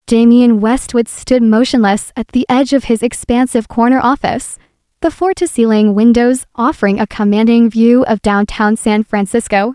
Damien Westwood stood motionless at the edge of his expansive corner office, the floor-to-ceiling windows offering a commanding view of downtown San Francisco.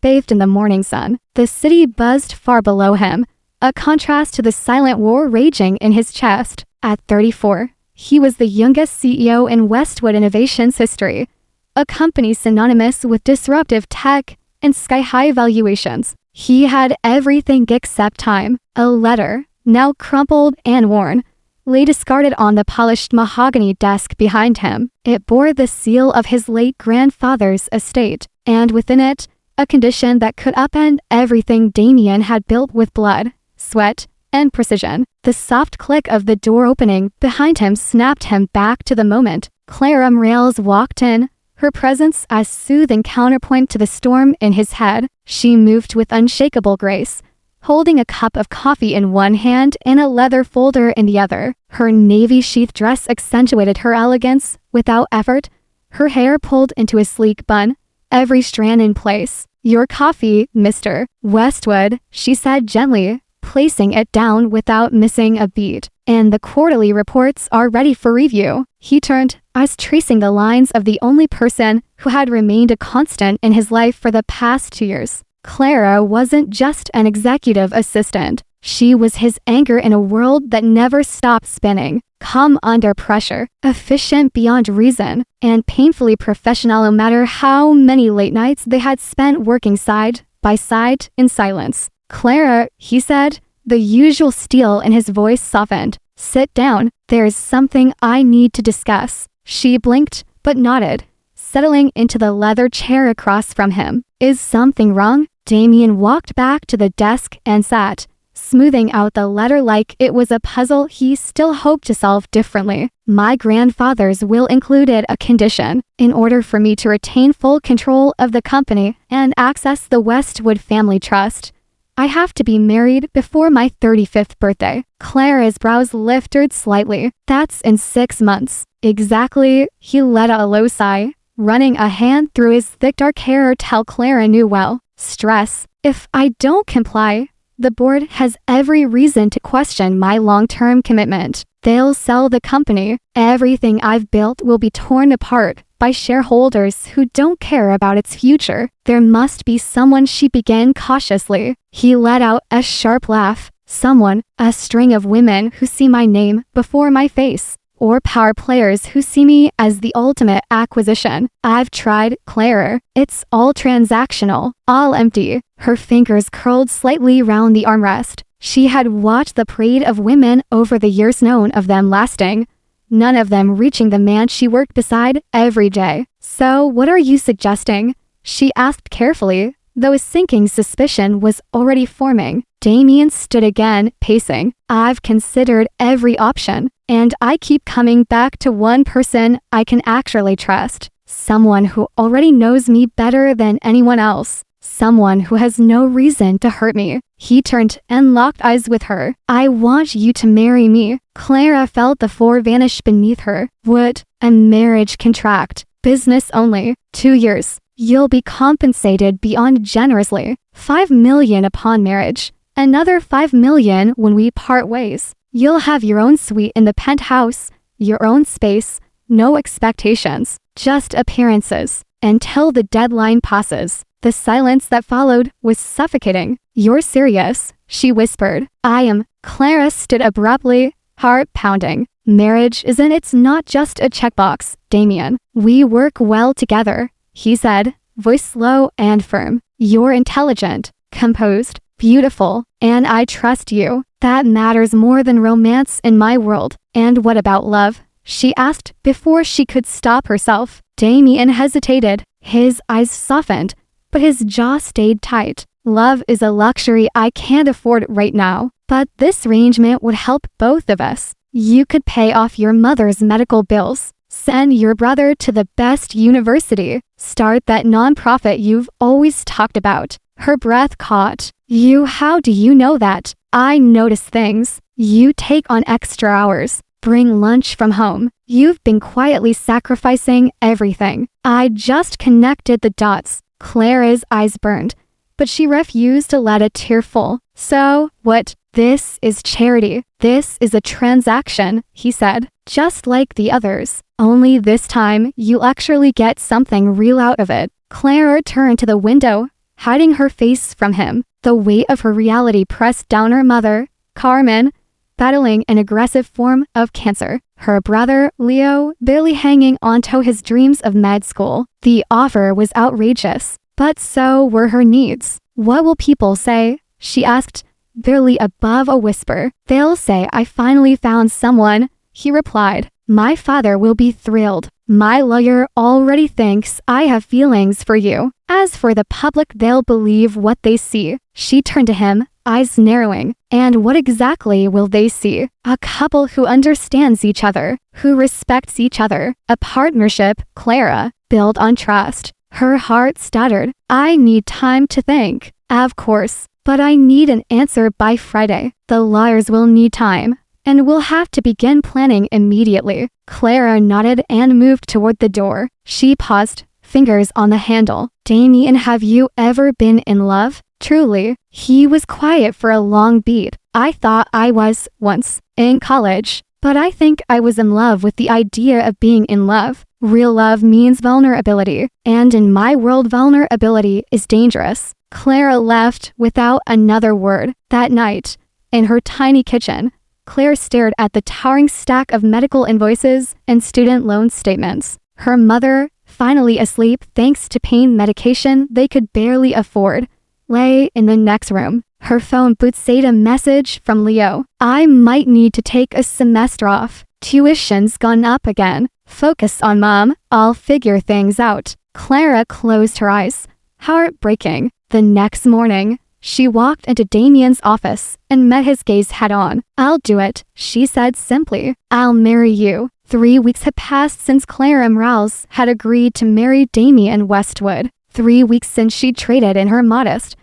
Bathed in the morning sun, the city buzzed far below him, a contrast to the silent war raging in his chest. At 34, he was the youngest CEO in Westwood Innovations history, a company synonymous with disruptive tech and sky-high valuations. He had everything except time. A letter, now crumpled and worn, lay discarded on the polished mahogany desk behind him. It bore the seal of his late grandfather's estate, and within it, a condition that could upend everything Damien had built with blood, sweat, and precision. The soft click of the door opening behind him snapped him back to the moment Clara Morales walked in, her presence a soothing counterpoint to the storm in his head. She moved with unshakable grace, holding a cup of coffee in one hand and a leather folder in the other. Her navy sheath dress accentuated her elegance without effort, her hair pulled into a sleek bun, every strand in place. "Your coffee, Mr. Westwood," she said gently, placing it down without missing a beat. "And the quarterly reports are ready for review." He turned, eyes tracing the lines of the only person who had remained a constant in his life for the past 2 years. Clara wasn't just an executive assistant. She was his anchor in a world that never stopped spinning, calm under pressure, efficient beyond reason, and painfully professional no matter how many late nights they had spent working side by side in silence. "Clara," he said, the usual steel in his voice softened. "Sit down. There's something I need to discuss." She blinked, but nodded, settling into the leather chair across from him. "Is something wrong?" Damien walked back to the desk and sat, smoothing out the letter like it was a puzzle he still hoped to solve differently. "My grandfather's will included a condition. In order for me to retain full control of the company and access the Westwood family trust, I have to be married before my 35th birthday." Clara's brows lifted slightly. "That's in 6 months." "Exactly." He let out a low sigh, running a hand through his thick dark hair till Clara knew well. "Stress. If I don't comply, the board has every reason to question my long-term commitment. They'll sell the company. Everything I've built will be torn apart by shareholders who don't care about its future. There must be someone." She began cautiously. He let out a sharp laugh. "Someone, a string of women who see my name before my face, or power players who see me as the ultimate acquisition. I've tried, Clara. It's all transactional, all empty." Her fingers curled slightly round the armrest. She had watched the parade of women over the years, none of them lasting, none of them reaching the man she worked beside every day. "So what are you suggesting?" she asked carefully, though a sinking suspicion was already forming. Damien stood again, pacing. "I've considered every option, and I keep coming back to one person I can actually trust. Someone who already knows me better than anyone else. Someone who has no reason to hurt me." He turned and locked eyes with her. "I want you to marry me." Clara felt the floor vanish beneath her. "Would a marriage contract? Business only. 2 years. You'll be compensated beyond generously. 5 million upon marriage. Another 5 million when we part ways. You'll have your own suite in the penthouse, your own space, no expectations, just appearances, until the deadline passes." The silence that followed was suffocating. "You're serious?" she whispered. "I am." Clara stood abruptly, heart pounding. "Marriage isn't. It's not just a checkbox, Damien. We work well together," he said, voice slow and firm. "You're intelligent, composed, beautiful, and I trust you. That matters more than romance in my world." "And what about love?" she asked before she could stop herself. Damien hesitated. His eyes softened, but his jaw stayed tight. "Love is a luxury I can't afford right now, but this arrangement would help both of us. You could pay off your mother's medical bills, send your brother to the best university, start that nonprofit you've always talked about." Her breath caught. "You, how do you know that?" "I notice things. You take on extra hours, bring lunch from home. You've been quietly sacrificing everything." I just connected the dots. Clara's eyes burned, but she refused to let a tear fall. "So, what "This is charity. This is a transaction," he said. "Just like the others. Only this time, you'll actually get something real out of it." Clara turned to the window, hiding her face from him. The weight of her reality pressed down her mother, Carmen, battling an aggressive form of cancer. Her brother, Leo, barely hanging onto his dreams of med school. The offer was outrageous, but so were her needs. "What will people say?" she asked, barely above a whisper. "They'll say I finally found someone," he replied. "My father will be thrilled. My lawyer already thinks I have feelings for you. As for the public, they'll believe what they see." She turned to him, eyes narrowing. "And what exactly will they see? A couple who understands each other, who respects each other. A partnership, Clara, built on trust." Her heart stuttered. "I need time to think." "Of course, but I need an answer by Friday. The lawyers will need time, and we'll have to begin planning immediately." Clara nodded and moved toward the door. She paused, fingers on the handle. "Damien, have you ever been in love? Truly?" He was quiet for a long beat. "I thought I was, once, in college, but I think I was in love with the idea of being in love. Real love means vulnerability, and in my world vulnerability is dangerous." Clara left without another word. That night, in her tiny kitchen, Claire stared at the towering stack of medical invoices and student loan statements. Her mother, finally asleep thanks to pain medication they could barely afford, lay in the next room. Her phone bootsaid a message from Leo. "I might need to take a semester off. Tuition's gone up again. Focus on mom. I'll figure things out." Clara closed her eyes. Heartbreaking. The next morning, she walked into Damien's office and met his gaze head-on. "I'll do it," she said simply. "I'll marry you." 3 weeks had passed since Clara Morales had agreed to marry Damien Westwood. 3 weeks since she traded in her modest,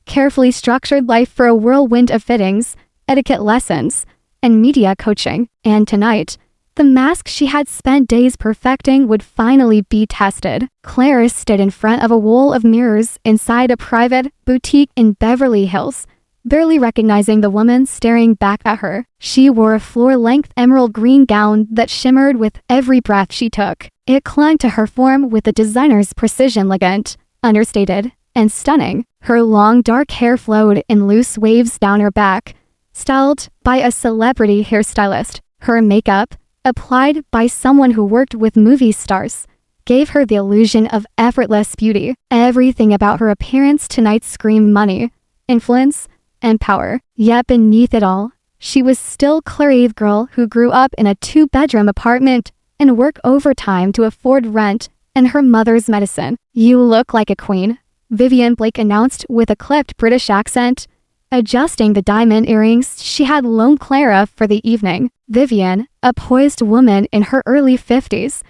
carefully structured life for a whirlwind of fittings, etiquette lessons, and media coaching. And tonight, the mask she had spent days perfecting would finally be tested. Clara stood in front of a wall of mirrors inside a private boutique in Beverly Hills, barely recognizing the woman staring back at her. She wore a floor-length emerald green gown that shimmered with every breath she took. It clung to her form with a designer's precision, elegant, understated, and stunning. Her long dark hair flowed in loose waves down her back, styled by a celebrity hairstylist. Her makeup, applied by someone who worked with movie stars, gave her the illusion of effortless beauty. Everything about her appearance tonight screamed money, influence, and power. Yet beneath it all, she was still Claire girl who grew up in a 2-bedroom apartment and worked overtime to afford rent and her mother's medicine. "You look like a queen," Vivian Blake announced with a clipped British accent, adjusting the diamond earrings she had loaned Clara for the evening. Vivian, a poised woman in her early 50s,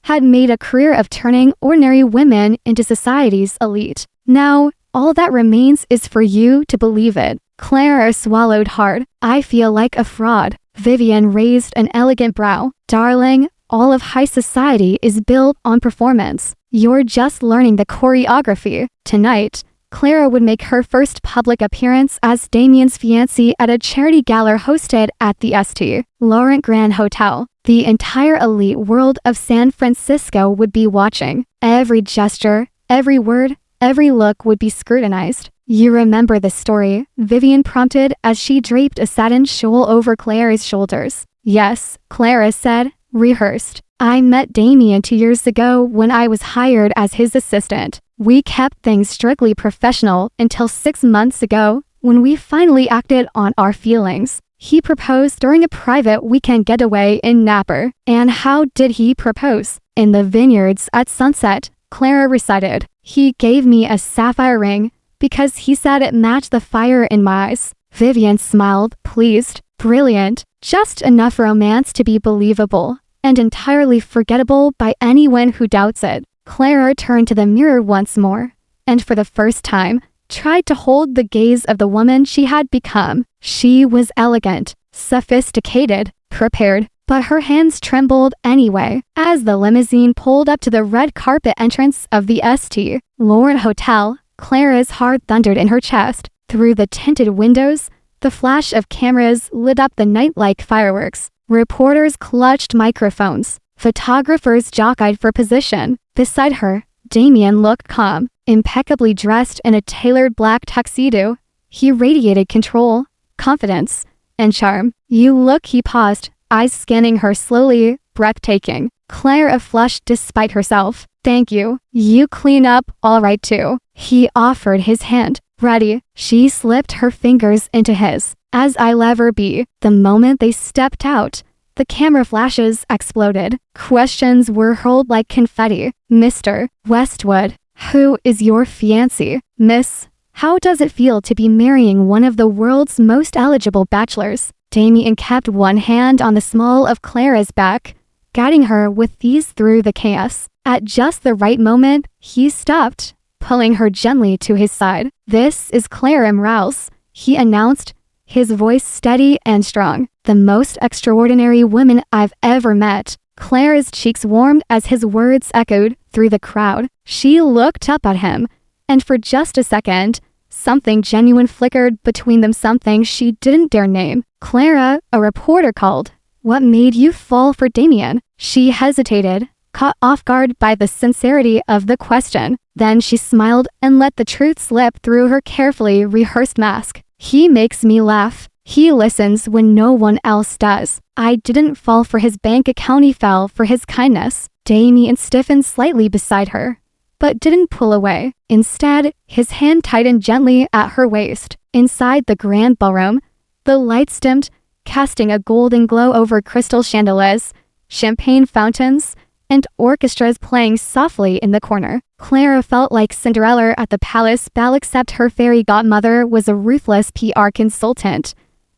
had made a career of turning ordinary women into society's elite. "Now, all that remains is for you to believe it." Clara swallowed hard. "I feel like a fraud." Vivian raised an elegant brow. "Darling, all of high society is built on performance. You're just learning the choreography." Tonight, Clara would make her first public appearance as Damien's fiancée at a charity gala hosted at the St. Laurent Grand Hotel. The entire elite world of San Francisco would be watching. Every gesture, every word, every look would be scrutinized. "You remember the story?" Vivian prompted as she draped a satin shawl over Clara's shoulders. "Yes," Clara said, rehearsed. "I met Damien 2 years ago when I was hired as his assistant. We kept things strictly professional until 6 months ago, when we finally acted on our feelings. He proposed during a private weekend getaway in Napa." "And how did he propose?" "In the vineyards at sunset," Clara recited. "He gave me a sapphire ring because he said it matched the fire in my eyes." Vivian smiled, pleased. "Brilliant. Just enough romance to be believable, and entirely forgettable by anyone who doubts it." Clara turned to the mirror once more, and for the first time, tried to hold the gaze of the woman she had become. She was elegant, sophisticated, prepared, but her hands trembled anyway. As the limousine pulled up to the red carpet entrance of the St. Laurent Hotel, Clara's heart thundered in her chest. Through the tinted windows, The flash of cameras lit up the night like fireworks. Reporters clutched microphones. Photographers jockeyed for position. Beside her, Damien looked calm, impeccably dressed in a tailored black tuxedo. He radiated control, confidence, and charm. "You look," he paused, eyes scanning her slowly, breathtaking. Clara flushed despite herself. "Thank you. You clean up all right too." He offered his hand. "Ready?" She slipped her fingers into his. "As I'll ever be." The moment they stepped out, the camera flashes exploded. Questions were hurled like confetti. "Mr. Westwood, who is your fiancé? Miss, how does it feel to be marrying one of the world's most eligible bachelors?" Damien kept one hand on the small of Clara's back, guiding her with ease through the chaos. At just the right moment, he stopped, pulling her gently to his side. "This is Clara Marries," he announced, his voice steady and strong. "The most extraordinary woman I've ever met." Clara's cheeks warmed as his words echoed through the crowd. She looked up at him, and for just a second, something genuine flickered between them, something she didn't dare name. "Clara," a reporter called. "What made you fall for Damien?" She hesitated, caught off guard by the sincerity of the question. Then she smiled and let the truth slip through her carefully rehearsed mask. "He makes me laugh. He listens when no one else does. I didn't fall for his bank account, he fell for his kindness." Damien stiffened slightly beside her, but didn't pull away. Instead, his hand tightened gently at her waist. Inside the grand ballroom, the lights dimmed, casting a golden glow over crystal chandeliers, champagne fountains, and orchestras playing softly in the corner. Clara felt like Cinderella at the palace ball, except her fairy godmother was a ruthless PR consultant,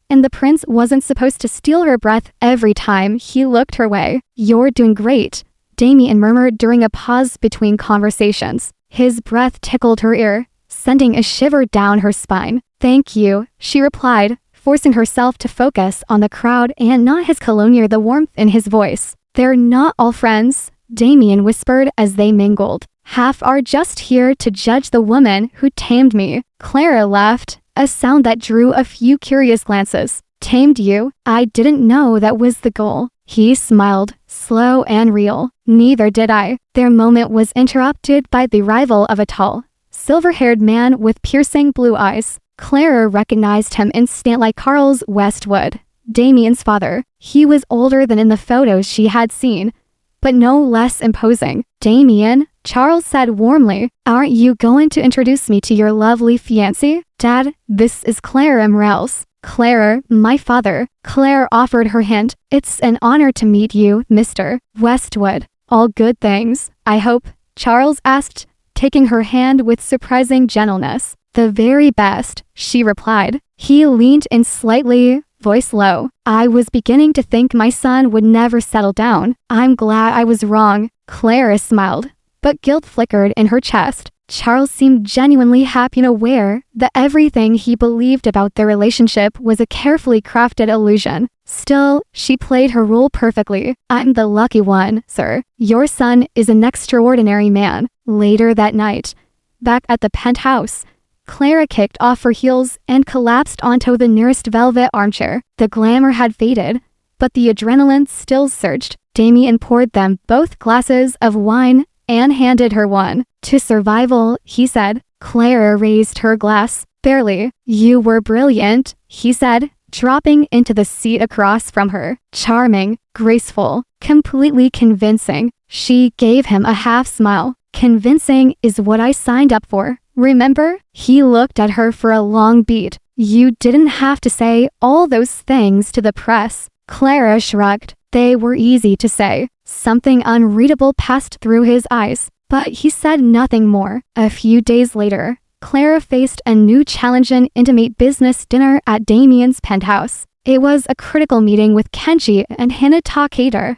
and the prince wasn't supposed to steal her breath every time he looked her way. "You're doing great," Damien murmured during a pause between conversations. His breath tickled her ear, sending a shiver down her spine. "Thank you," she replied, forcing herself to focus on the crowd and not his cologne or the warmth in his voice. "They're not all friends," Damien whispered as they mingled. "Half are just here to judge the woman who tamed me." Clara laughed, a sound that drew a few curious glances. "Tamed you? I didn't know that was the goal." He smiled, slow and real. "Neither did I." Their moment was interrupted by the arrival of a tall, silver-haired man with piercing blue eyes. Clara recognized him instantly. Charles Westwood, Damien's father. He was older than in the photos she had seen, but no less imposing. "Damien," Charles said warmly, "aren't you going to introduce me to your lovely fiancé?" "Dad, this is Clara Marries." "Clara, my father." Claire offered her hand. "It's an honor to meet you, Mr. Westwood." "All good things, I hope?" Charles asked, taking her hand with surprising gentleness. "The very best," she replied. He leaned in slightly, voice low. "I was beginning to think my son would never settle down. I'm glad I was wrong." Clara smiled, but guilt flickered in her chest. Charles seemed genuinely happy and aware that everything he believed about their relationship was a carefully crafted illusion. Still, she played her role perfectly. "I'm the lucky one, sir. Your son is an extraordinary man." Later that night, back at the penthouse, Clara kicked off her heels and collapsed onto the nearest velvet armchair. The glamour had faded, but the adrenaline still surged. Damien poured them both glasses of wine and handed her one. "To survival," he said. Clara raised her glass. "Barely." "You were brilliant," he said, dropping into the seat across from her. "Charming, graceful, completely convincing." She gave him a half smile. "Convincing is what I signed up for. Remember?" He looked at her for a long beat. "You didn't have to say all those things to the press." Clara shrugged. They were easy to say. Something unreadable passed through his eyes, but he said nothing more. A few days later, Clara faced a new challenge: an intimate business dinner at Damien's penthouse. It was a critical meeting with Kenji and Hina Takeda,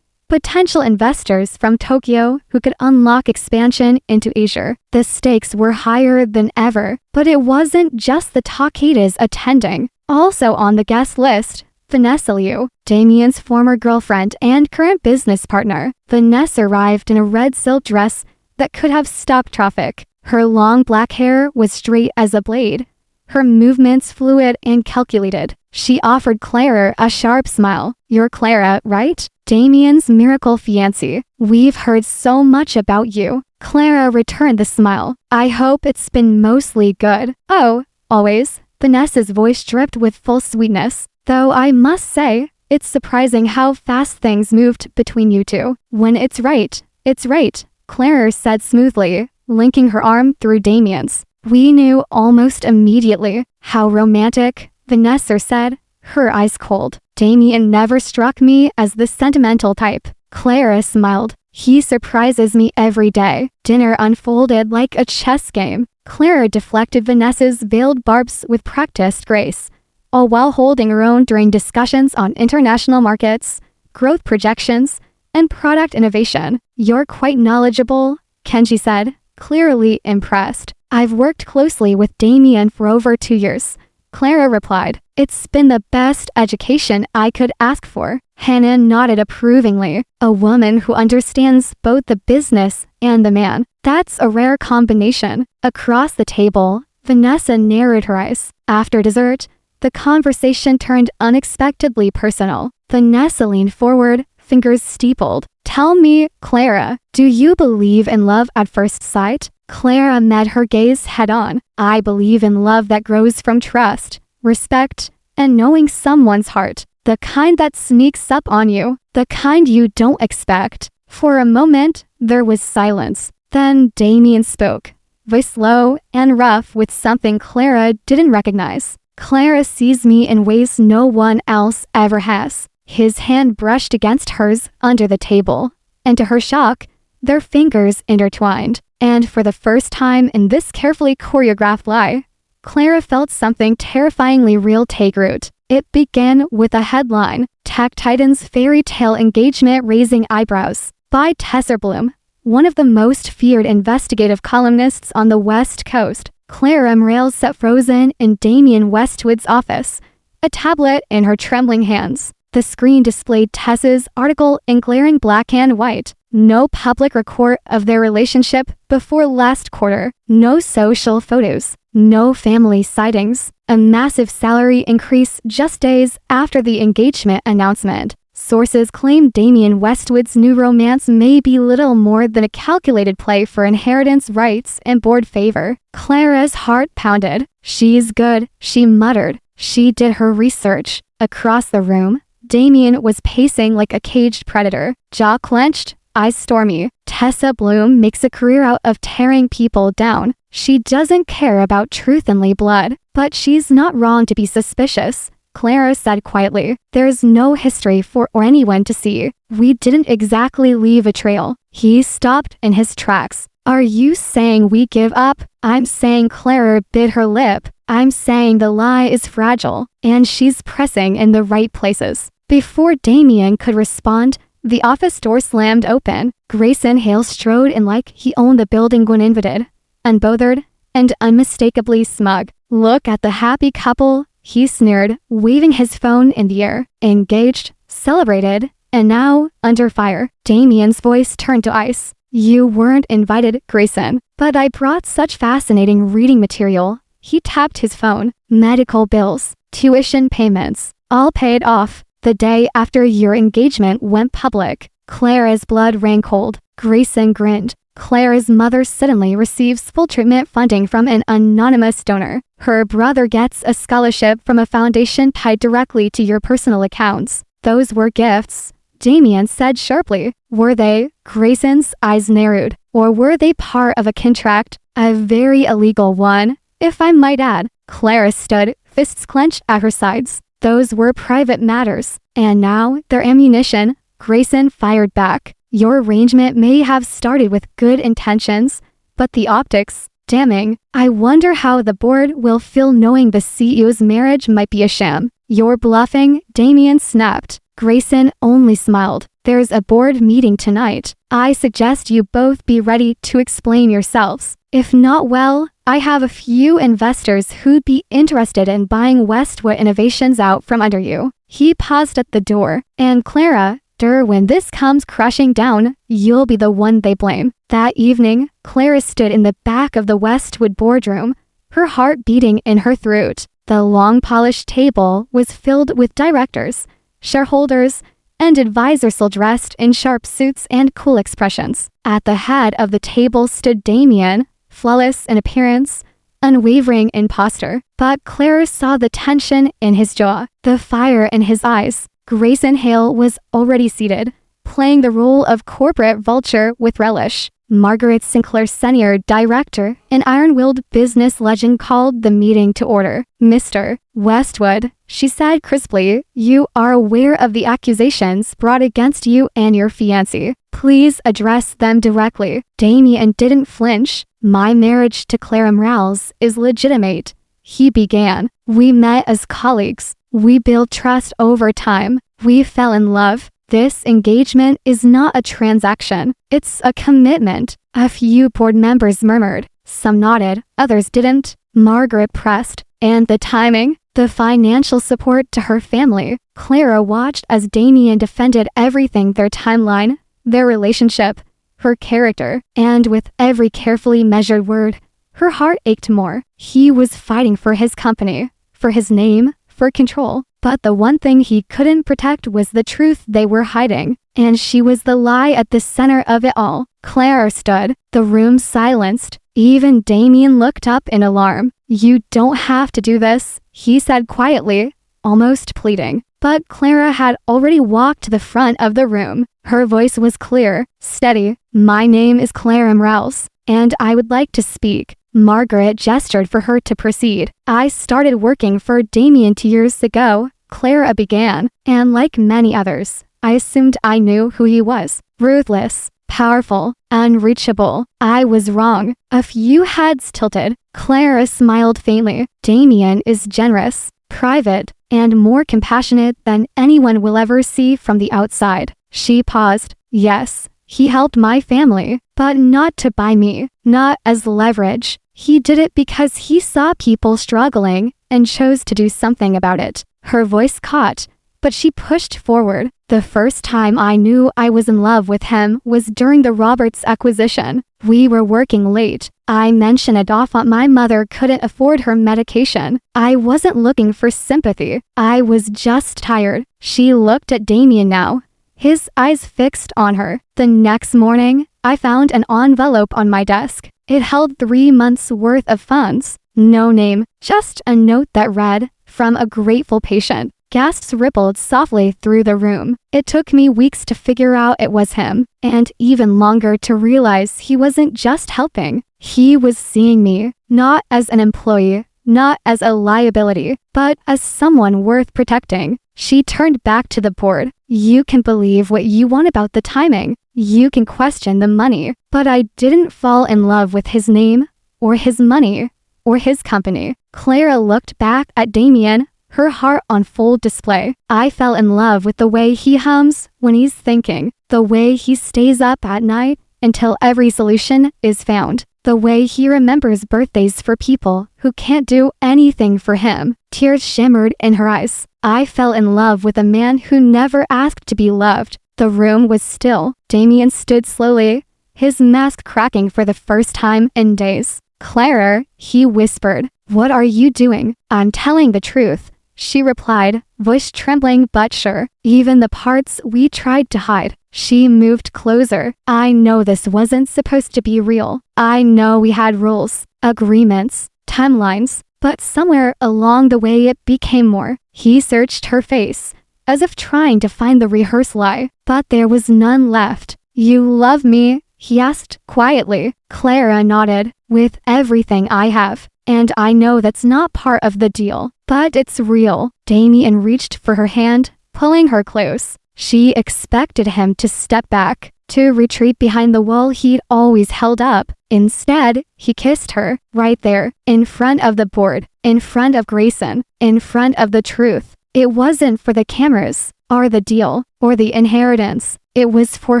potential investors from Tokyo who could unlock expansion into Asia. The stakes were higher than ever, but it wasn't just the Takedas attending. Also on the guest list, Vanessa Liu, Damien's former girlfriend and current business partner. Vanessa arrived in a red silk dress that could have stopped traffic. Her long black hair was straight as a blade, her movements fluid and calculated. She offered Clara a sharp smile. "You're Clara, right? Damien's miracle fiancée. We've heard so much about you." Clara returned the smile. "I hope it's been mostly good." "Oh, always." Vanessa's voice dripped with full sweetness. "Though I must say, it's surprising how fast things moved between you two. When it's right, it's right," Clara said smoothly, linking her arm through Damien's. "We knew almost immediately." "How romantic," Vanessa said, her eyes cold. "Damien never struck me as the sentimental type." Clara smiled. "He surprises me every day." Dinner unfolded like a chess game. Clara deflected Vanessa's veiled barbs with practiced grace, all while holding her own during discussions on international markets, growth projections, and product innovation. "You're quite knowledgeable," Kenji said, clearly impressed. "I've worked closely with Damien for over 2 years," Clara replied. "It's been the best education I could ask for." Hannah nodded approvingly. "A woman who understands both the business and the man. That's a rare combination." Across the table, Vanessa narrowed her eyes. After dessert, the conversation turned unexpectedly personal. Vanessa leaned forward, fingers steepled. "Tell me, Clara, do you believe in love at first sight?" Clara met her gaze head-on. "I believe in love that grows from trust, respect, and knowing someone's heart. The kind that sneaks up on you, the kind you don't expect." For a moment, there was silence. Then Damien spoke, voice low and rough with something Clara didn't recognize. "Clara sees me in ways no one else ever has." His hand brushed against hers under the table, and to her shock, their fingers intertwined. And for the first time in this carefully choreographed lie, Clara felt something terrifyingly real take root. It began with a headline, "Tech Titan's Fairy Tale Engagement Raising Eyebrows," by Tessa Bloom, one of the most feared investigative columnists on the West Coast. Clara Morales sat frozen in Damien Westwood's office, a tablet in her trembling hands. The screen displayed Tessa's article in glaring black and white. No public record of their relationship before last quarter. No social photos. No family sightings. A massive salary increase just days after the engagement announcement. Sources claim Damien Westwood's new romance may be little more than a calculated play for inheritance rights and board favor. Clara's heart pounded. "She's good," she muttered. She did her research. Across the room, Damien was pacing like a caged predator, jaw clenched, eyes stormy. Tessa Bloom makes a career out of tearing people down. She doesn't care about truth and blood, but she's not wrong to be suspicious, Clara said quietly. "There's no history for anyone to see. We didn't exactly leave a trail." He stopped in his tracks. "Are you saying we give up?" "I'm saying," Clara bit her lip, "I'm saying the lie is fragile, and she's pressing in the right places." Before Damien could respond, the office door slammed open. Grayson Hale strode in like he owned the building when invited, unbothered and unmistakably smug. "Look at the happy couple," he sneered, waving his phone in the air. "Engaged, celebrated, and now under fire." Damien's voice turned to ice. "You weren't invited, Grayson, but I brought such fascinating reading material." He tapped his phone. "Medical bills, tuition payments, all paid off. The day after your engagement went public." Clara's blood ran cold. Grayson grinned. "Clara's mother suddenly receives full treatment funding from an anonymous donor. Her brother gets a scholarship from a foundation tied directly to your personal accounts. Those were gifts," Damien said sharply. "Were they?" Grayson's eyes narrowed. "Or were they part of a contract? A very illegal one, if I might add." Clara stood, fists clenched at her sides. "Those were private matters. And now, their ammunition," Grayson fired back. "Your arrangement may have started with good intentions, but the optics, damning. I wonder how the board will feel knowing the CEO's marriage might be a sham." "You're bluffing," Damien snapped. Grayson only smiled. "There's a board meeting tonight. I suggest you both be ready to explain yourselves. If not, well, I have a few investors who'd be interested in buying Westwood Innovations out from under you." He paused at the door. "And Clara, when this comes crashing down, you'll be the one they blame." That evening, Clara stood in the back of the Westwood boardroom, her heart beating in her throat. The long polished table was filled with directors, shareholders, and advisors all dressed in sharp suits and cool expressions. At the head of the table stood Damien, flawless in appearance, unwavering in posture. But Clara saw the tension in his jaw, the fire in his eyes. Grayson Hale was already seated, playing the role of corporate vulture with relish. Margaret Sinclair Senior, director, an iron-willed business legend, called the meeting to order. "Mr. Westwood," she said crisply, "you are aware of the accusations brought against you and your fiancé. Please address them directly." Damien didn't flinch. "My marriage to Clara Marries is legitimate," he began. "We met as colleagues. We built trust over time. We fell in love. This engagement is not a transaction. It's a commitment." A few board members murmured. Some nodded, others didn't. Margaret pressed. "And the timing? The financial support to her family?" Clara watched as Damien defended everything: their timeline, their relationship, her character, and with every carefully measured word, her heart ached more. He was fighting for his company, for his name, for control. But the one thing he couldn't protect was the truth they were hiding, and she was the lie at the center of it all. Clara stood, the room silenced. Even Damien looked up in alarm. "You don't have to do this," he said quietly, almost pleading. But Clara had already walked to the front of the room. Her voice was clear, steady. "My name is Clara Marries, and I would like to speak." Margaret gestured for her to proceed. "I started working for Damien 2 years ago," Clara began, "and like many others, I assumed I knew who he was. Ruthless, powerful, unreachable. I was wrong." A few heads tilted. Clara smiled faintly. "Damien is generous, private, and more compassionate than anyone will ever see from the outside." She paused. "Yes, he helped my family, but not to buy me, not as leverage. He did it because he saw people struggling and chose to do something about it." Her voice caught, but she pushed forward. "The first time I knew I was in love with him was during the Roberts acquisition. We were working late. I mentioned it off. My mother couldn't afford her medication. I wasn't looking for sympathy. I was just tired." She looked at Damien now, his eyes fixed on her. "The next morning, I found an envelope on my desk. It held 3 months' worth of funds. No name, just a note that read, 'From a grateful patient.'" Gasps rippled softly through the room. "It took me weeks to figure out it was him, and even longer to realize he wasn't just helping. He was seeing me, not as an employee, not as a liability, but as someone worth protecting." She turned back to the board. "You can believe what you want about the timing. You can question the money, but I didn't fall in love with his name, or his money, or his company." Clara looked back at Damien, her heart on full display. "I fell in love with the way he hums when he's thinking, the way he stays up at night until every solution is found, the way he remembers birthdays for people who can't do anything for him." Tears shimmered in her eyes. "I fell in love with a man who never asked to be loved." The room was still. Damien stood slowly, his mask cracking for the first time in days. "Clara," he whispered, "what are you doing?" "I'm telling the truth," she replied, voice trembling but sure. "Even the parts we tried to hide." She moved closer. "I know this wasn't supposed to be real. I know we had rules, agreements, timelines, but somewhere along the way it became more." He searched her face, as if trying to find the rehearsed lie, but there was none left. "You love me?" he asked quietly. Clara nodded. "With everything I have. And I know that's not part of the deal, but it's real." Damien reached for her hand, pulling her close. She expected him to step back, to retreat behind the wall he'd always held up. Instead, he kissed her, right there, in front of the board, in front of Grayson, in front of the truth. It wasn't for the cameras, or the deal, or the inheritance. It was for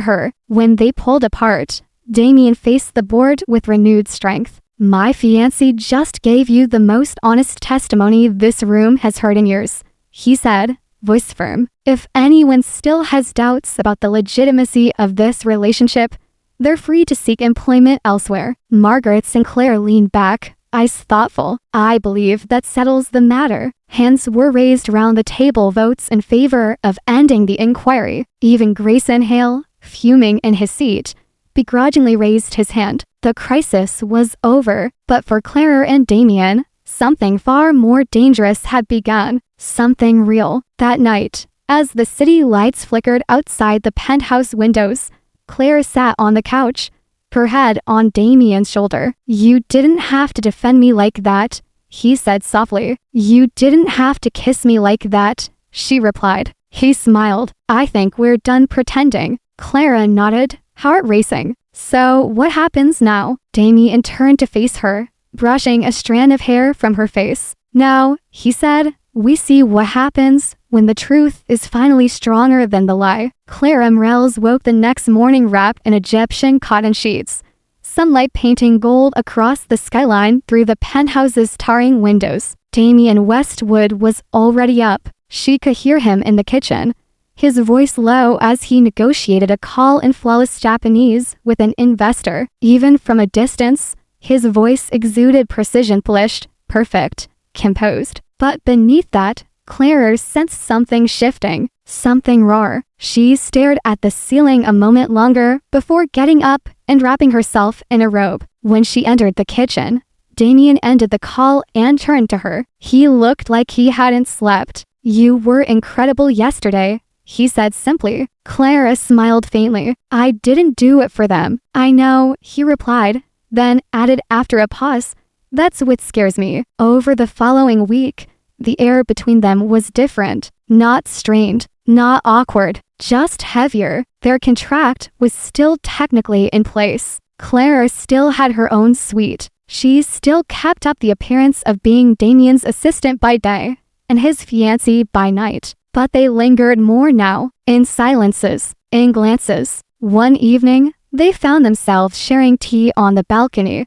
her. When they pulled apart, Damien faced the board with renewed strength. "My fiancé just gave you the most honest testimony this room has heard in years," he said, voice firm. "If anyone still has doubts about the legitimacy of this relationship, they're free to seek employment elsewhere." Margaret Sinclair leaned back, eyes thoughtful. I believe that settles the matter. Hands were raised round the table, votes in favor of ending the inquiry. Even Grayson Hale, fuming in his seat, begrudgingly raised his hand. The crisis was over, but for Clara and Damien, something far more dangerous had begun. Something real. That night, as the city lights flickered outside the penthouse windows, Claire sat on the couch, her head on Damien's shoulder. "You didn't have to defend me like that," he said softly. "You didn't have to kiss me like that," she replied. He smiled. "I think we're done pretending." Clara nodded, heart racing. "So what happens now?" Damien turned to face her, brushing a strand of hair from her face. "Now," he said, "we see what happens when the truth is finally stronger than the lie." Clara Morels woke the next morning wrapped in Egyptian cotton sheets, sunlight painting gold across the skyline through the penthouse's towering windows. Damien Westwood was already up. She could hear him in the kitchen, his voice low as he negotiated a call in flawless Japanese with an investor. Even from a distance, his voice exuded precision, polished, perfect, composed. But beneath that, Clara sensed something shifting, something raw. She stared at the ceiling a moment longer before getting up and wrapping herself in a robe. When she entered the kitchen, Damien ended the call and turned to her. He looked like he hadn't slept. "You were incredible yesterday," he said simply. Clara smiled faintly. "I didn't do it for them." "I know," he replied, then added after a pause, "That's what scares me." Over the following week, the air between them was different. Not strained, not awkward, just heavier. Their contract was still technically in place. Clara still had her own suite. She still kept up the appearance of being Damien's assistant by day and his fiancée by night. But they lingered more now, in silences, in glances. One evening, they found themselves sharing tea on the balcony,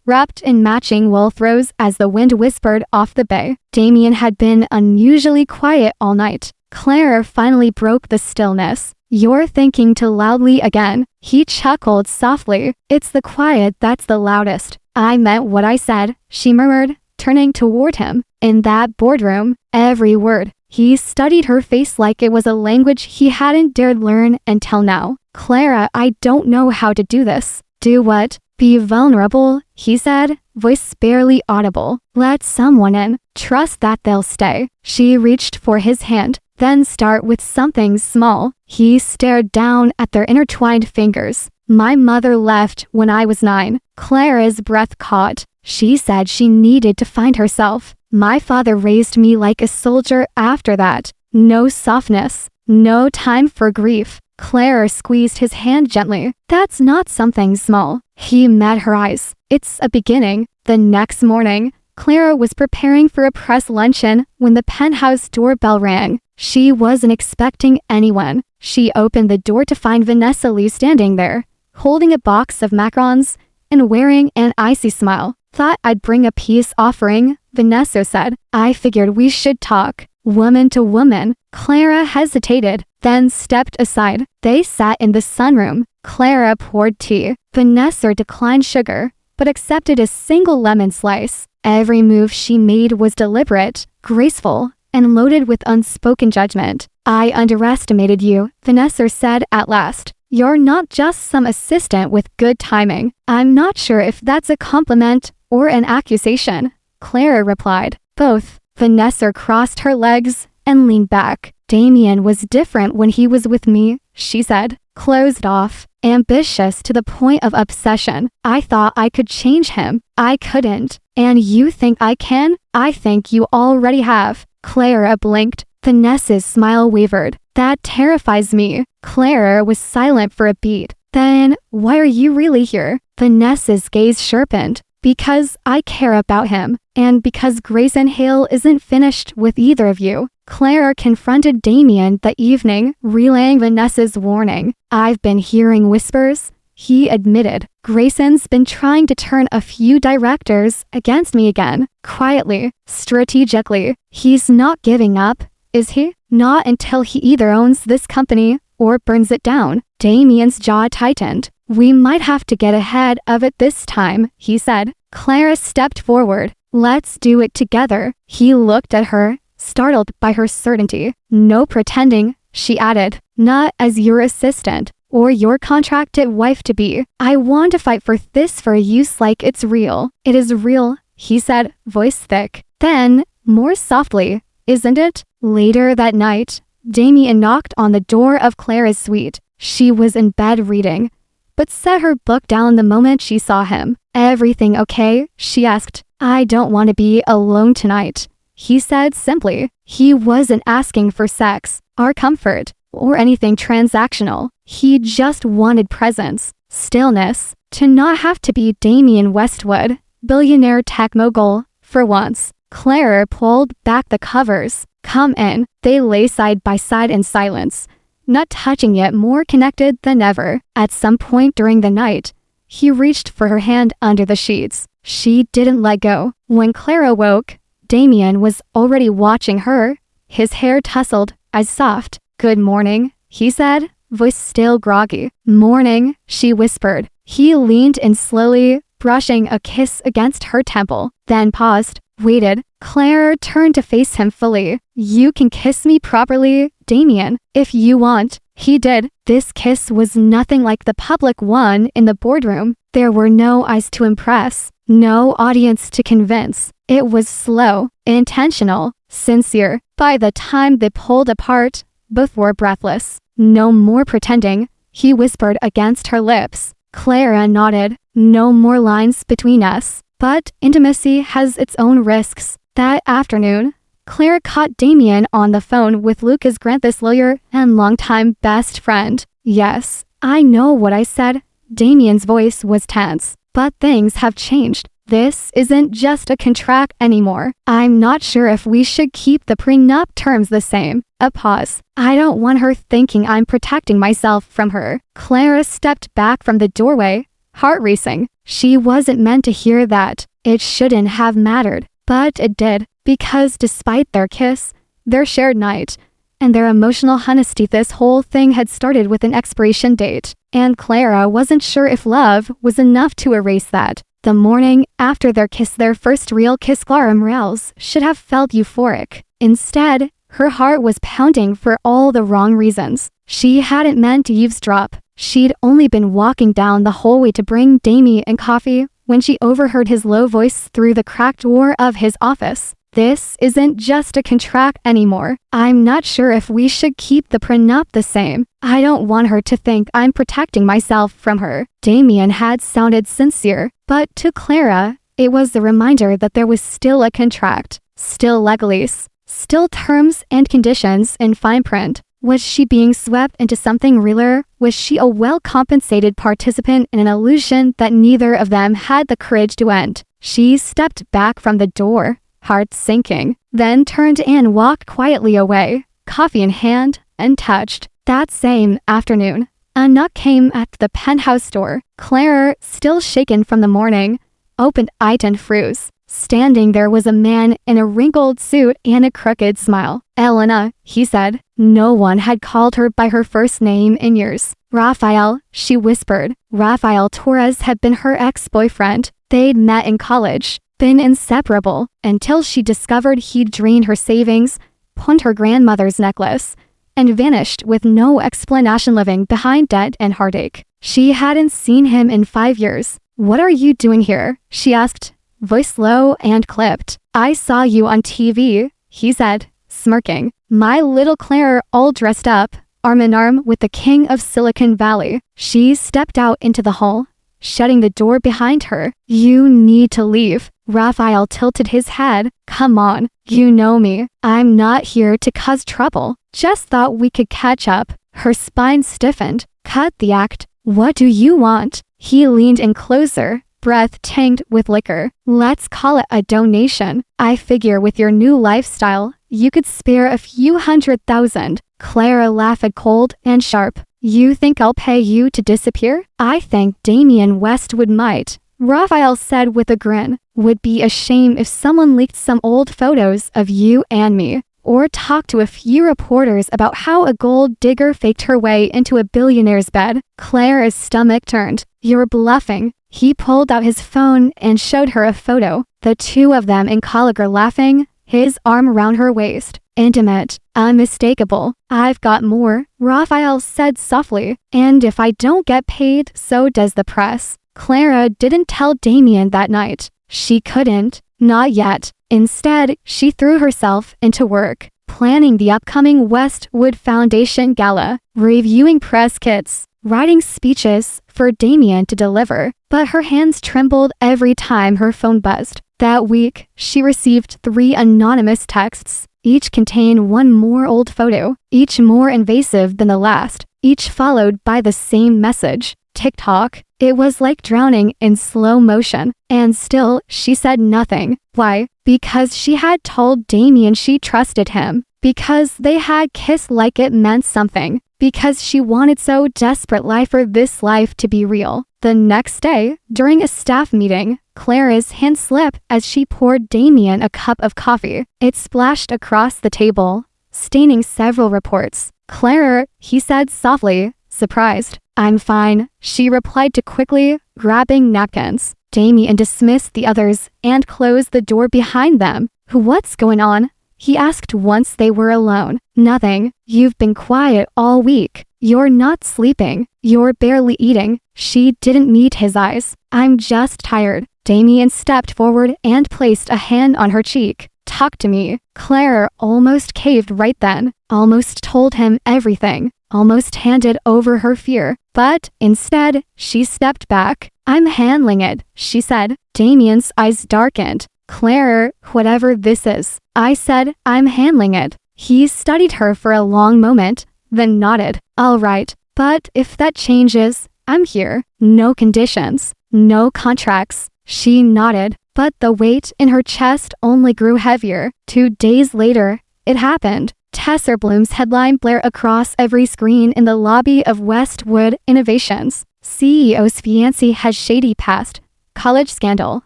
wrapped in matching wool throws as the wind whispered off the bay. Damien had been unusually quiet all night. Claire finally broke the stillness. "You're thinking too loudly again." He chuckled softly. "It's the quiet that's the loudest." "I meant what I said," she murmured, turning toward him. In that boardroom, every word. He studied her face like it was a language he hadn't dared learn until now. "Clara, I don't know how to do this." "Do what?" "Be vulnerable," he said, voice barely audible. "Let someone in. Trust that they'll stay." She reached for his hand. "Then start with something small." He stared down at their intertwined fingers. "My mother left when I was 9. Clara's breath caught. She said she needed to find herself. "My father raised me like a soldier after that. No softness, no time for grief." Claire squeezed his hand gently. "That's not something small." He met her eyes. "It's a beginning." The next morning, Clara was preparing for a press luncheon when the penthouse doorbell rang. She wasn't expecting anyone. She opened the door to find Vanessa Lee standing there, holding a box of macarons and wearing an icy smile. "Thought I'd bring a peace offering," Vanessa said. "I figured we should talk, woman to woman." Clara hesitated, then stepped aside. They sat in the sunroom. Clara poured tea. Vanessa declined sugar, but accepted a single lemon slice. Every move she made was deliberate, graceful, and loaded with unspoken judgment. "I underestimated you," Vanessa said at last. "You're not just some assistant with good timing." "I'm not sure if that's a compliment or an accusation," Clara replied. "Both." Vanessa crossed her legs and leaned back. "Damien was different when he was with me," she said. "Closed off, ambitious to the point of obsession. I thought I could change him. I couldn't. And you think I can?" "I think you already have." Clara blinked. Vanessa's smile wavered. "That terrifies me." Clara was silent for a beat. "Then, why are you really here?" Vanessa's gaze sharpened. "Because I care about him, and because Grayson Hale isn't finished with either of you." Clara confronted Damien that evening, relaying Vanessa's warning. "I've been hearing whispers," he admitted. "Grayson's been trying to turn a few directors against me again. Quietly, strategically. He's not giving up, is he? Not until he either owns this company or burns it down." Damien's jaw tightened. "We might have to get ahead of it this time," he said. Clara stepped forward. Let's do it together. He looked at her, startled by her certainty. No pretending, she added. Not as your assistant or your contracted wife-to-be. I want to fight for this for use like it's real. It is real, he said, voice thick. Then, more softly, isn't it? Later that night, Damien knocked on the door of Clara's suite. She was in bed reading, but set her book down the moment she saw him. Everything okay? She asked. I don't want to be alone tonight, he said simply. He wasn't asking for sex, or comfort, or anything transactional. He just wanted presence, stillness, to not have to be Damien Westwood, billionaire tech mogul, for once. Clara pulled back the covers. Come in. They lay side by side in silence, not touching yet more connected than ever. At some point during the night, he reached for her hand under the sheets. She didn't let go. When Clara woke, Damien was already watching her, his hair tousled, eyes soft. Good morning, he said, voice still groggy. Morning, she whispered. He leaned in slowly, brushing a kiss against her temple, then paused, waited. Claire turned to face him fully. You can kiss me properly, Damien, if you want. He did. This kiss was nothing like the public one in the boardroom. There were no eyes to impress, no audience to convince. It was slow, intentional, sincere. By the time they pulled apart, both were breathless. No more pretending, he whispered against her lips. Clara nodded. No more lines between us. But intimacy has its own risks. That afternoon, Claire caught Damien on the phone with Lucas Granthis' lawyer and longtime best friend. Yes, I know what I said. Damien's voice was tense. But things have changed. This isn't just a contract anymore. I'm not sure if we should keep the prenup terms the same. A pause. I don't want her thinking I'm protecting myself from her. Clara stepped back from the doorway, heart racing. She wasn't meant to hear that. It shouldn't have mattered. But it did, because despite their kiss, their shared night, and their emotional honesty, this whole thing had started with an expiration date. And Clara wasn't sure if love was enough to erase that. The morning after their kiss, their first real kiss, Clara Marries should have felt euphoric. Instead, her heart was pounding for all the wrong reasons. She hadn't meant to eavesdrop. She'd only been walking down the hallway to bring Damien coffee when she overheard his low voice through the cracked door of his office. This isn't just a contract anymore. I'm not sure if we should keep the prenup the same. I don't want her to think I'm protecting myself from her. Damien had sounded sincere, but to Clara, it was the reminder that there was still a contract, still legalese, still terms and conditions in fine print. Was she being swept into something realer? Was she a well-compensated participant in an illusion that neither of them had the courage to end? She stepped back from the door, heart sinking, then turned and walked quietly away, coffee in hand, untouched. That same afternoon, a knock came at the penthouse door. Claire, still shaken from the morning, opened-eyed and froze. Standing there was a man in a wrinkled suit and a crooked smile. Elena, he said. No one had called her by her first name in years. Rafael, she whispered. Rafael Torres had been her ex-boyfriend. They'd met in college, been inseparable, until she discovered he'd drained her savings, pawned her grandmother's necklace, and vanished with no explanation, living behind debt and heartache. She hadn't seen him in 5 years. What are you doing here? She asked, voice low and clipped. I saw you on TV, he said, smirking. My little Claire, all dressed up, arm in arm with the king of Silicon Valley. She stepped out into the hall, shutting the door behind her. You need to leave. Rafael tilted his head. Come on, you know me. I'm not here to cause trouble. Just thought we could catch up. Her spine stiffened. Cut the act. What do you want? He leaned in closer, breath tinged with liquor. Let's call it a donation. I figure with your new lifestyle, you could spare a few $100,000. Clara laughed cold and sharp. You think I'll pay you to disappear? I think Damien Westwood might. Rafael said with a grin. Would be a shame if someone leaked some old photos of you and me. or talk to a few reporters about how a gold digger faked her way into a billionaire's bed. Claire's stomach turned. "You're bluffing." He pulled out his phone and showed her a photo. The two of them in collar laughing, his arm around her waist. "Intimate, unmistakable." "I've got more," Raphael said softly. "And if I don't get paid, so does the press." Clara didn't tell Damien that night. She couldn't. Not yet. Instead, she threw herself into work, planning the upcoming Westwood Foundation Gala, reviewing press kits, writing speeches for Damien to deliver. But her hands trembled every time her phone buzzed. That week, she received 3 anonymous texts. Each contained one more old photo, each more invasive than the last, each followed by the same message. TikTok. It was like drowning in slow motion. And still, she said nothing. Why? Because she had told Damien she trusted him. Because they had kissed like it meant something. Because she wanted so desperately for this life to be real. The next day, during a staff meeting, Clara's hand slipped as she poured Damien a cup of coffee. It splashed across the table, staining several reports. "Clara," he said softly, surprised. "I'm fine," she replied too quickly, grabbing napkins. Damien dismissed the others and closed the door behind them. "What's going on?" he asked once they were alone. "Nothing. You've been quiet all week. You're not sleeping. You're barely eating." She didn't meet his eyes. "I'm just tired." Damien stepped forward and placed a hand on her cheek. "Talk to me." Clara almost caved right then, almost told him everything, almost handed over her fear. But instead, she stepped back. "I'm handling it," she said. Damien's eyes darkened. "Clara, whatever this is," I said, "I'm handling it." He studied her for a long moment, then nodded. "All right, but if that changes, I'm here. No conditions, no contracts." She nodded, but the weight in her chest only grew heavier. 2 days later, it happened. Tesser Bloom's headline blared across every screen in the lobby of Westwood Innovations. CEO's fiancé has shady past, college scandal,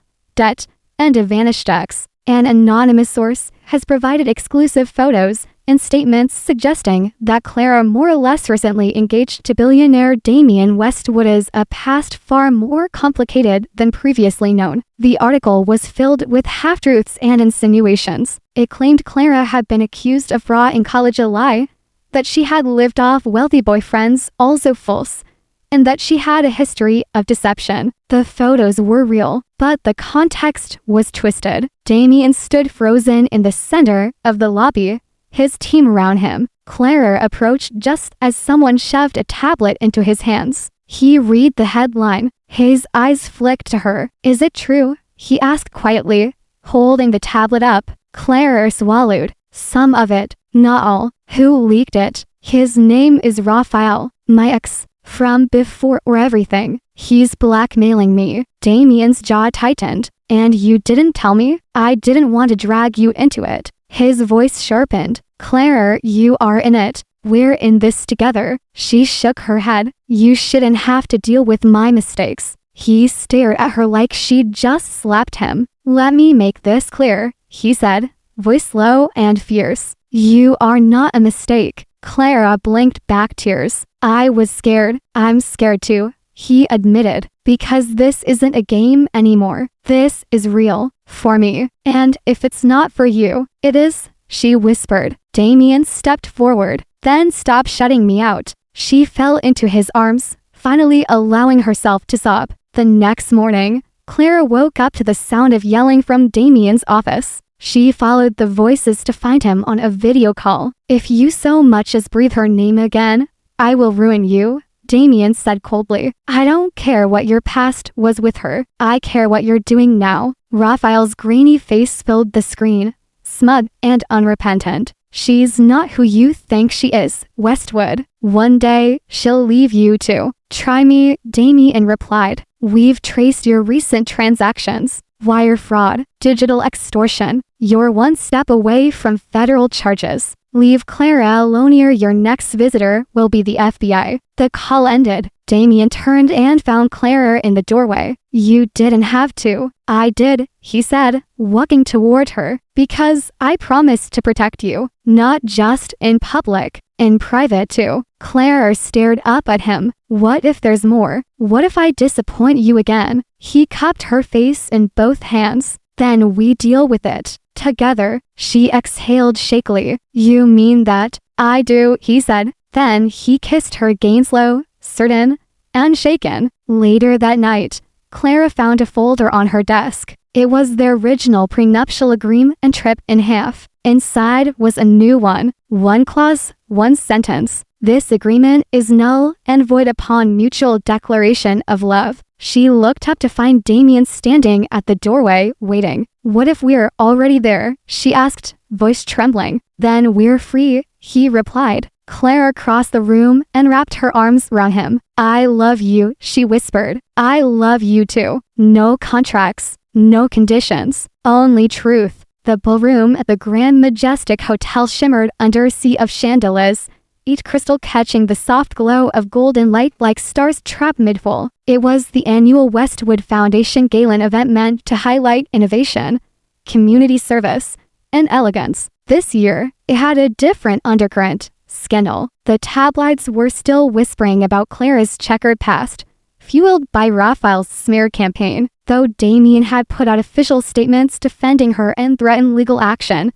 debt, and a vanished ex. An anonymous source has provided exclusive photos and statements suggesting that Clara more or less recently engaged to billionaire Damien Westwood's a past far more complicated than previously known. The article was filled with half-truths and insinuations. It claimed Clara had been accused of fraud in college, a lie, that she had lived off wealthy boyfriends, also false, and that she had a history of deception. The photos were real, but the context was twisted. Damien stood frozen in the center of the lobby, his team around him. Clara approached just as someone shoved a tablet into his hands. He read the headline. His eyes flicked to her. "Is it true?" he asked quietly, holding the tablet up. Clara swallowed. "Some of it, not all." "Who leaked it?" "His name is Raphael, my ex, from before or everything. He's blackmailing me." Damien's jaw tightened. "And you didn't tell me?" "I didn't want to drag you into it." His voice sharpened. "Clara, you are in it. We're in this together." She shook her head. "You shouldn't have to deal with my mistakes." He stared at her like she'd just slapped him. "Let me make this clear," he said, voice low and fierce. "You are not a mistake." Clara blinked back tears. "I was scared. I'm scared too," he admitted, "because this isn't a game anymore. This is real. For me. And if it's not for you, it is," she whispered. Damien stepped forward, then stopped shutting me out. She fell into his arms, finally allowing herself to sob. The next morning, Clara woke up to the sound of yelling from Damien's office. She followed the voices to find him on a video call. "If you so much as breathe her name again, I will ruin you," Damien said coldly. "I don't care what your past was with her. I care what you're doing now." Raphael's grainy face filled the screen, smug and unrepentant. "She's not who you think she is, Westwood. One day, she'll leave you too." "Try me," Damien replied. "We've traced your recent transactions. Wire fraud, digital extortion. You're one step away from federal charges. Leave Clara alone here. Your next visitor will be the FBI. The call ended. Damien turned and found Clara in the doorway. You didn't have to. I did, he said, walking toward her, because I promised to protect you, not just in public, in private too. Clara stared up at him. What if there's more? What if I disappoint you again? He cupped her face in both hands. Then we deal with it. Together, she exhaled shakily. You mean that? I do, he said. Then he kissed her again slow, certain, and shaken. Later that night, Clara found a folder on her desk. It was their original prenuptial agreement and ripped in half. Inside was a new one. One clause, one sentence. This agreement is null and void upon mutual declaration of love. She looked up to find Damien standing at the doorway, waiting. What if we're already there? She asked, voice trembling. Then we're free, he replied. Clara crossed the room and wrapped her arms around him. I love you, she whispered. I love you too. No contracts, no conditions, only truth. The ballroom at the Grand Majestic Hotel shimmered under a sea of chandeliers, each crystal catching the soft glow of golden light like stars trapped mid-full. It was the annual Westwood Foundation Gala event meant to highlight innovation, community service, and elegance. This year, it had a different undercurrent. Scandal. The tabloids were still whispering about Clara's checkered past, fueled by Raphael's smear campaign. Though Damien had put out official statements defending her and threatened legal action,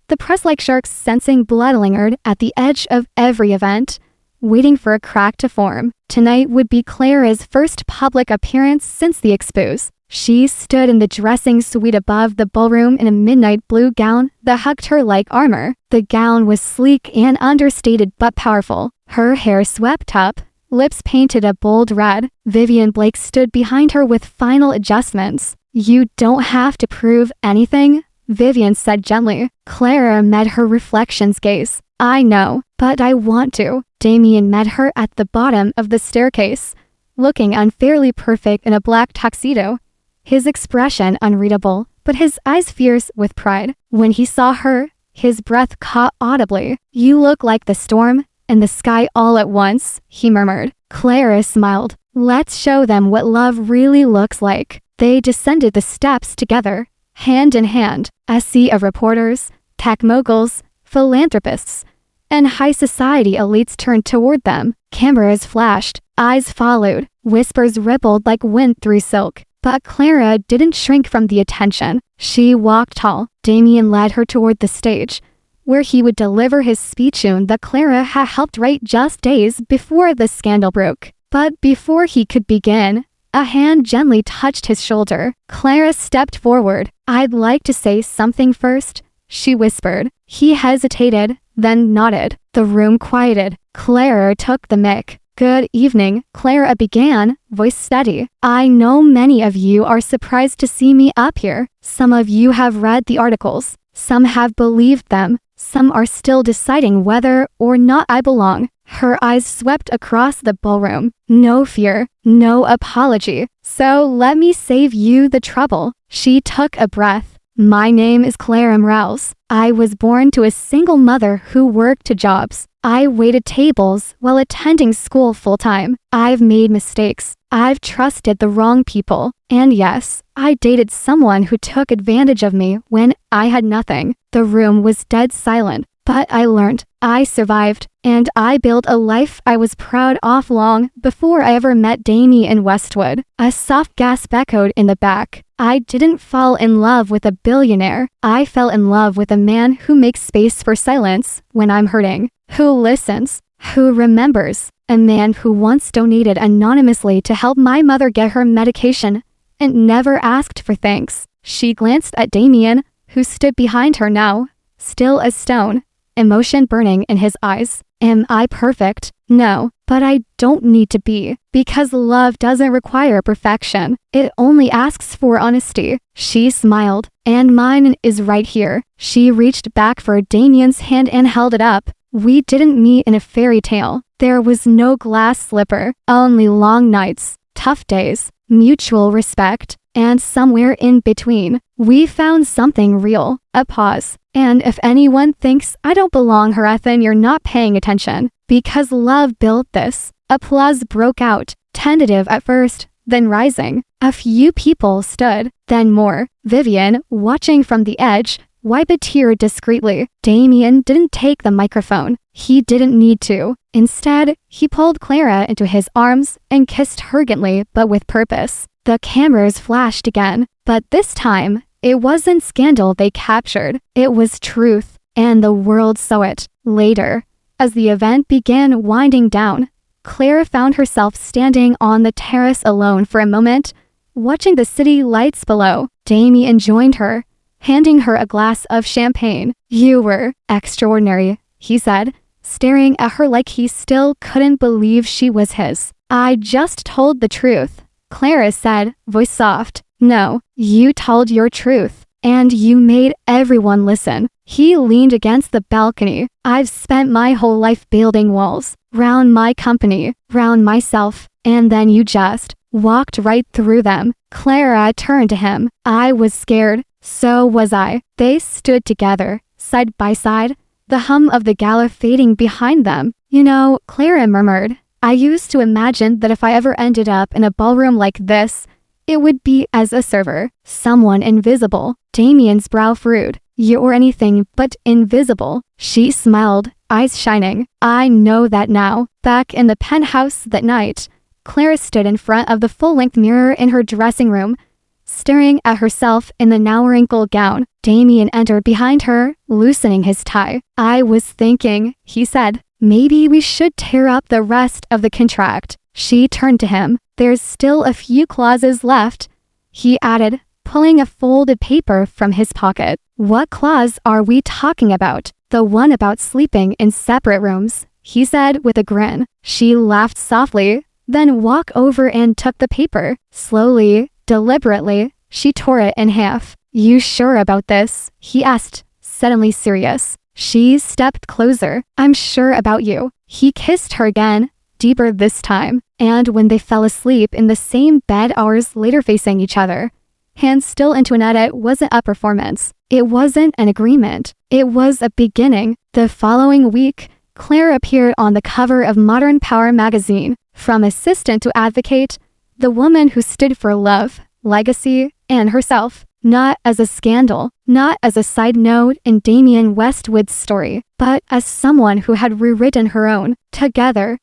the press like sharks sensing blood lingered at the edge of every event, waiting for a crack to form. Tonight would be Clara's first public appearance since the expose. She stood in the dressing suite above the ballroom in a midnight blue gown that hugged her like armor. The gown was sleek and understated but powerful. Her hair swept up, lips painted a bold red. Vivian Blake stood behind her with final adjustments. You don't have to prove anything, Vivian said gently. Clara met her reflection's gaze. I know, but I want to. Damien met her at the bottom of the staircase, looking unfairly perfect in a black tuxedo. His expression unreadable, but his eyes fierce with pride. When he saw her, his breath caught audibly. You look like the storm and the sky all at once, he murmured. Clara smiled. Let's show them what love really looks like. They descended the steps together, hand in hand. A sea of reporters, tech moguls, philanthropists, and high society elites turned toward them. Cameras flashed, eyes followed, whispers rippled like wind through silk. But Clara didn't shrink from the attention. She walked tall. Damien led her toward the stage, where he would deliver his speech tune that Clara had helped write just days before the scandal broke. But before he could begin, a hand gently touched his shoulder. Clara stepped forward. I'd like to say something first, she whispered. He hesitated, then nodded. The room quieted. Clara took the mic. Good evening, Clara began, voice steady. I know many of you are surprised to see me up here. Some of you have read the articles. Some have believed them. Some are still deciding whether or not I belong. Her eyes swept across the ballroom. No fear, no apology. So let me save you the trouble. She took a breath. My name is Clara Marries. I was born to a single mother who worked 2 jobs. I waited tables while attending school full-time. I've made mistakes. I've trusted the wrong people. And yes, I dated someone who took advantage of me when I had nothing. The room was dead silent, but I learned. I survived, and I built a life I was proud of long before I ever met Damien in Westwood. A soft gasp echoed in the back. I didn't fall in love with a billionaire. I fell in love with a man who makes space for silence when I'm hurting, who listens, who remembers, a man who once donated anonymously to help my mother get her medication and never asked for thanks. She glanced at Damien, who stood behind her now, still as stone, emotion burning in his eyes. Am I perfect? No, but I don't need to be, because love doesn't require perfection. It only asks for honesty. She smiled, and mine is right here. She reached back for Damien's hand and held it up. We didn't meet in a fairy tale. There was no glass slipper, only long nights, tough days, mutual respect. and somewhere in between, we found something real. A pause. And if anyone thinks I don't belong here, then you're not paying attention. Because love built this. Applause broke out, tentative at first, then rising. A few people stood, then more. Vivian, watching from the edge, wiped a tear discreetly. Damien didn't take the microphone. He didn't need to. Instead, he pulled Clara into his arms and kissed her gently but with purpose. The cameras flashed again, but this time, it wasn't scandal they captured. It was truth, and the world saw it. Later, as the event began winding down, Clara found herself standing on the terrace alone for a moment, watching the city lights below. Damien joined her, handing her a glass of champagne. "You were extraordinary," he said, staring at her like he still couldn't believe she was his. "I just told the truth," Clara said, voice soft. "No, you told your truth, and you made everyone listen." He leaned against the balcony. "I've spent my whole life building walls, round my company, round myself, and then you just walked right through them." Clara turned to him. "I was scared. So was I." They stood together, side by side, the hum of the gala fading behind them. "You know," Clara murmured, "I used to imagine that if I ever ended up in a ballroom like this, it would be as a server, someone invisible." Damien's brow furrowed. "You're anything but invisible." She smiled, eyes shining. "I know that now." Back in the penthouse that night, Clara stood in front of the full-length mirror in her dressing room, staring at herself in the now wrinkled gown. Damien entered behind her, loosening his tie. "I was thinking," he said, "maybe we should tear up the rest of the contract." She turned to him. "There's still a few clauses left," he added, pulling a folded paper from his pocket. "What clause are we talking about?" "The one about sleeping in separate rooms," he said with a grin. She laughed softly, then walked over and took the paper. Slowly, deliberately, she tore it in half. "You sure about this?" he asked, suddenly serious. She stepped closer. "I'm sure about you." He kissed her again, deeper this time, and when they fell asleep in the same bed hours later facing each other, hands still into an edit wasn't a performance. It wasn't an agreement. It was a beginning. The following week, Claire appeared on the cover of Modern Power magazine. From assistant to advocate, the woman who stood for love, legacy, and herself, not as a scandal, not as a side note in Damien Westwood's story, but as someone who had rewritten her own. Together,